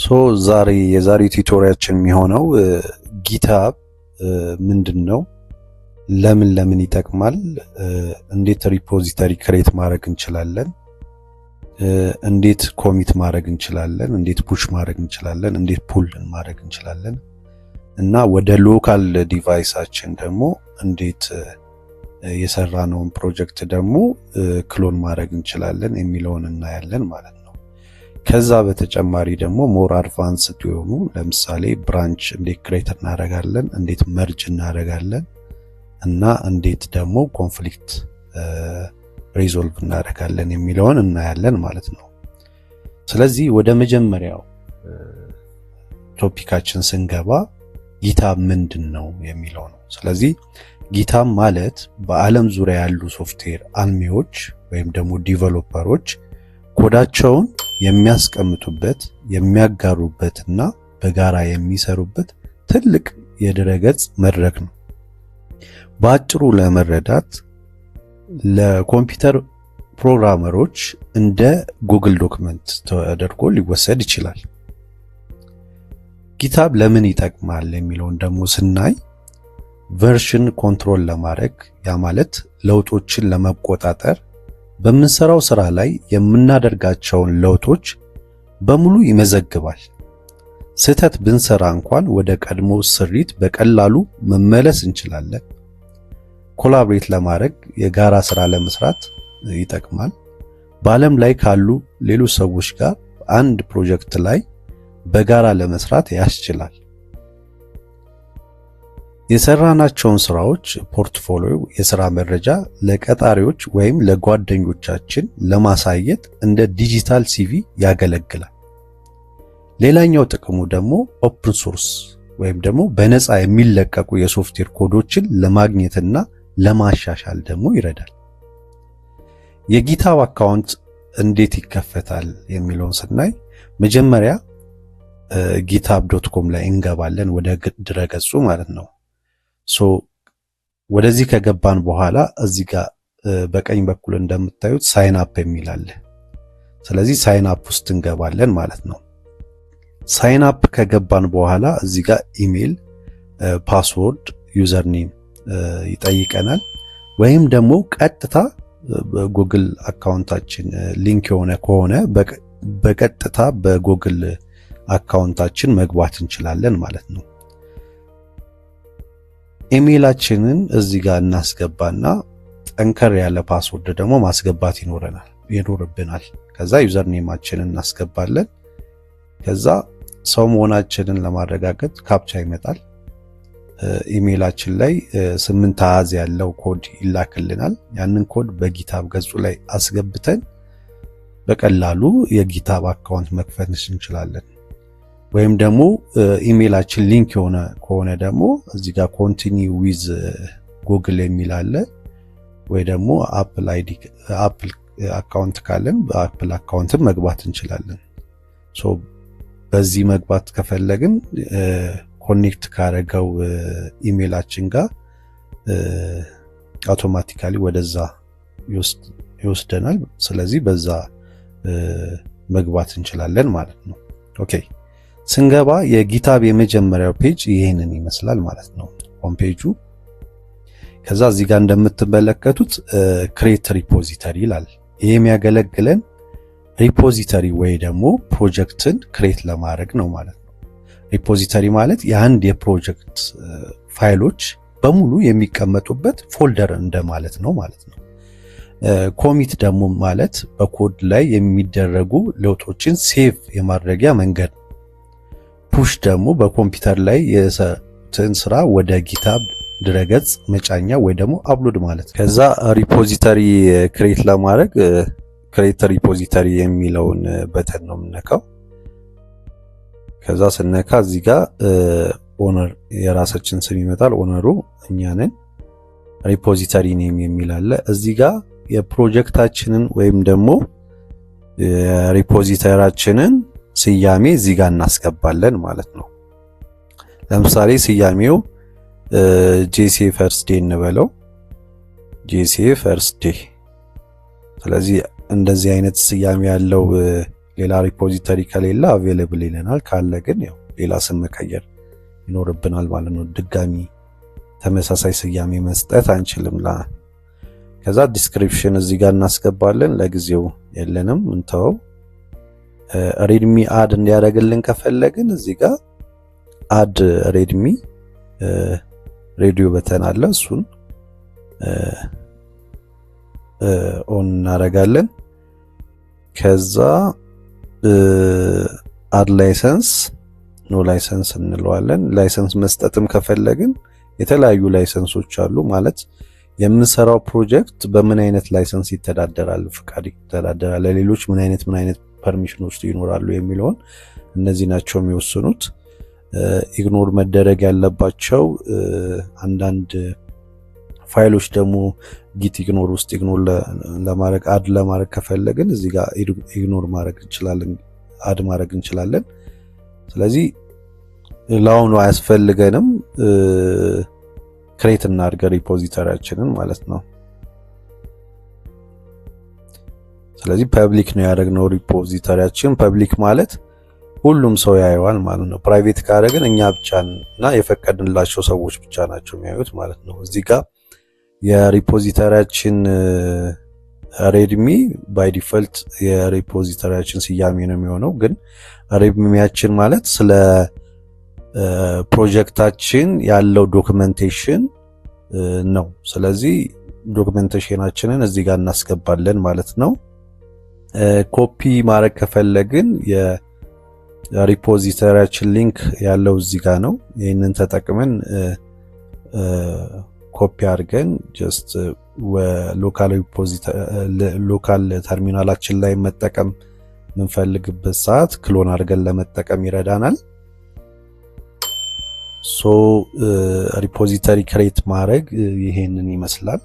የዛሬ ቱቶሪያችን የሚሆነው ጊትሃብ ምንድነው፣ ለምን ይጠቅማል፣ እንዴት ሪፖዚተሪ ክሬት ማድረግ እንችላለን፣ እንዴት ኮሚት ማድረግ እንችላለን፣ እንዴት ፑሽ ማድረግ እንችላለን፣ እንዴት ፑል ማድረግ እንችላለን እና ወደ ሎካል ዲቫይሳችን ደግሞ እንዴት የሰራነውን ፕሮጀክት ደግሞ ክሎን ማድረግ እንችላለን የሚለውን እናያለን ማለት ነው። ከዛ በተጨማሪ ደግሞ ሞር አድቫንስድ የሆኑ ለምሳሌ ብራንች እንዴት ክሬት እናደርጋለን፣ እንዴት መርጅ እናደርጋለን እና እንዴት ደግሞ ኮንፍሊክት ሪዞልቭ እናደርጋለን የሚለውን እናያለን ማለት ነው። ስለዚህ ወደ መጀመሪያው ቶፒካችን ስንገባ ጊትሃብ ምንድነው የሚለው ነው። ስለዚህ ጊትሃብ ማለት በዓለም ዙሪያ ያሉ ሶፍትዌር አልሚዎች ወይም ደግሞ ዲቨሎፐሮች ኮዳቸውን የሚያስቀምጡበት የሚያጋሩበትና በጋራ የሚሰሩበት ትልቅ የድረገጽ መድረክ ነው። በአጭሩ ለመረዳት ለኮምፒውተር ፕሮግራመሮች እንደ ጉግል ዶክመንት ተደርጎ ሊወሰድ ይችላል። ጊትሃብ ለምን ይጠቅማል የሚለውን ደግሞ ስናይ ቨርሽን ኮንትሮል ለማድረግ ያ ማለት ለውጦችን ለመቆጣጠር በምንሰራው ስራ ላይ የምናደርጋቸውን ለውጦች በሙሉ ይመዘግባል። ስህተት ብንሰራ እንኳን ወደ ቀድሞ ስሪት በቀላሉ መመለስ እንችላለን። ኮላብሬት ለማድረግ የጋራ ስራ ለመስራት ይጠቅማል። በዓለም ላይ ካሉ ሌሎች ሰዎች ጋር አንድ ፕሮጀክት ላይ በጋራ ለመስራት ያስችላል። የሰራናቸውን ስራዎች ፖርትፎሊዮ የሥራ መረጃ ለቀጣሪዎች ወይም ለጓደኞቻችን ለማሳየት እንደ ዲጂታል ሲቪ ያገለግላል። ሌላኛው ጥቅሙ ደግሞ ኦፕን ሶርስ ወይም ደግሞ በነፃ የሚለቀቁ የሶፍትዌር ኮዶችን ለማግኘትና ለማሻሻል ደግሞ ይረዳል። የጊትሃብ አካውንት እንዴት ይከፈታል የሚለውን ስናይ መጀመሪያ github.com ላይ እንገባለን፣ ወደ ድረገጹ ማለት ነው። ወደዚህ ከገባን በኋላ እዚህ ጋር በቀኝ በኩል እንደምታዩት ሳይን አፕ የሚል አለ። ስለዚህ ሳይን አፕ ውስጥ እንገባለን ማለት ነው። ሳይን አፕ ከገባን በኋላ እዚህ ጋር ኢሜል፣ ፓስወርድ፣ ዩዘር ኔም ይጠይቀናል። ወይም ደግሞ ቀጥታ በጉግል አካውንታችን ሊንክ የሆነ ከሆነ በቀጥታ በጉግል አካውንታችን መግባት እንችላለን ማለት ነው። ኢሜላችንን እዚህ ጋር እናስገባና ጠንከር ያለ ፓስወርድ ደግሞ ማስገባት ይኖርብናል። ከዛ ዩዘር ኔማችንን እናስገባለን። ከዛ ሰው መሆናችንን ለማረጋገጥ ካፕቻ ይመጣል። ኢሜላችን ላይ 8 አሃዝ ያለው ኮድ ይላክልናል። ያንን ኮድ በጊትሃብ ገጹ ላይ አስገብተን በቀላሉ የጊትሃብ አካውንት መክፈት እንችላለን። ወይም ደግሞ ኢሜላችን ሊንክ የሆነ ከሆነ ደግሞ እዚህ ጋር ኮንቲኒው ዊዝ ጉግል የሚል አለ። ወይ ደግሞ አፕል አካውንት ካለን በአፕል አካውንትም መግባት እንችላለን። በዚህ መግባት ከፈለግን ኮኔክት ካረገው ኢሜላችን ጋር አውቶማቲካሊ ወደዛ ይወስደናል። ስለዚህ በዛ መግባት እንችላለን ማለት ነው። ኦኬ፣ ስንገባ የጊትሃብ የመጀመሪያው ፔጅ ይሄንን ይመስላል ማለት ነው፣ ሆም ፔጁ። ከዛ እዚህ ጋር እንደምትመለከቱት ክሬት ሪፖዚተሪ ይላል። ይሄ የሚያገለግለን ሪፖዚተሪ ወይ ደግሞ ፕሮጀክትን ክሬት ለማድረግ ነው ማለት ነው። ሪፖዚተሪ ማለት የአንድ የፕሮጀክት ፋይሎች በሙሉ የሚቀመጡበት ፎልደር እንደማለት ነው ማለት ነው። ኮሚት ደግሞ ማለት በኮድ ላይ የሚደረጉ ለውጦችን ሴቭ የማድረጊያ መንገድ ነው። ፑሽ ደግሞ በኮምፒውተር ላይ የሰራን ስራ ወደ ጊትሃብ ድረገጽ መጫኛ ወይ ደግሞ አፕሎድ ማለት ነው። ከዛ ሪፖዚተሪ ክሬት ለማድረግ ክሬት ሪፖዚተሪ የሚለውን በተን ነው የምነካው። ከዛ ስነካ እዚህ ጋር ኦነር የራሳችን ስም ይመጣል። ኦነሩ እኛ ነን። ሪፖዚተሪ ኔም የሚል አለ። እዚህ ጋር የፕሮጀክታችንን ወይም ደግሞ የሪፖዚተራችንን ስያሜ እዚህ ጋር እናስገባለን ማለት ነው። ለምሳሌ ስያሜው ጄሲ ፈርስት ዴይ እንበለው፣ ጄሲ ፈርስት ዴይ። ስለዚህ እንደዚህ አይነት ስያሜ ያለው ሌላ ሪፖዚተሪ ከሌለ አቬሌብል ይለናል። ካለ ግን ያው ሌላ ስም መቀየር ይኖርብናል ማለት ነው። ድጋሚ ተመሳሳይ ስያሜ መስጠት አንችልም። ከዛ ዲስክሪፕሽን እዚህ ጋር እናስገባለን። ለጊዜው የለንም እንተው። ሬድሚ አድ እንዲያደርግልን ከፈለግን እዚህ ጋር አድ ሬድሚ ሬዲዮ በተን አለ፣ እሱን ኦን እናደርጋለን። ከዛ አድ ላይሰንስ ኖ ላይሰንስ እንለዋለን። ላይሰንስ መስጠትም ከፈለግን የተለያዩ ላይሰንሶች አሉ። ማለት የምንሰራው ፕሮጀክት በምን አይነት ላይሰንስ ይተዳደራል፣ ፍቃድ ይተዳደራል፣ ለሌሎች ምን አይነት ፐርሚሽኖች ይኖራሉ የሚለውን እነዚህ ናቸው የሚወስኑት። ኢግኖር መደረግ ያለባቸው አንዳንድ ፋይሎች ደግሞ ጊት ኢግኖር ውስጥ ኢግኖር ለማድረግ አድ ለማድረግ ከፈለግን እዚህ ጋር ኢግኖር ማድረግ እንችላለን፣ አድ ማድረግ እንችላለን። ስለዚህ ለአሁኑ አያስፈልገንም። ክሬት እናድርግ ሪፖዚተሪያችንን ማለት ነው። ስለዚህ ፐብሊክ ነው ያደረግነው ሪፖዚተሪያችን። ፐብሊክ ማለት ሁሉም ሰው ያየዋል ማለት ነው። ፕራይቬት ካደረግን እኛ ብቻ እና የፈቀድንላቸው ሰዎች ብቻ ናቸው የሚያዩት ማለት ነው። እዚህ ጋር የሪፖዚተሪያችን ሬድሚ ባይ ዲፎልት የሪፖዚተሪያችን ስያሜ ነው የሚሆነው። ግን ሬድሚያችን ማለት ስለ ፕሮጀክታችን ያለው ዶክመንቴሽን ነው። ስለዚህ ዶክመንቴሽናችንን እዚህ ጋር እናስገባለን ማለት ነው። ኮፒ ማድረግ ከፈለግን የሪፖዚተሪያችን ሊንክ ያለው እዚህ ጋር ነው። ይህንን ተጠቅመን ኮፒ አድርገን ጀስት ሎካል ተርሚናላችን ላይ መጠቀም የምንፈልግበት ሰዓት ክሎን አድርገን ለመጠቀም ይረዳናል። ሪፖዚተሪ ክሬት ማድረግ ይሄንን ይመስላል።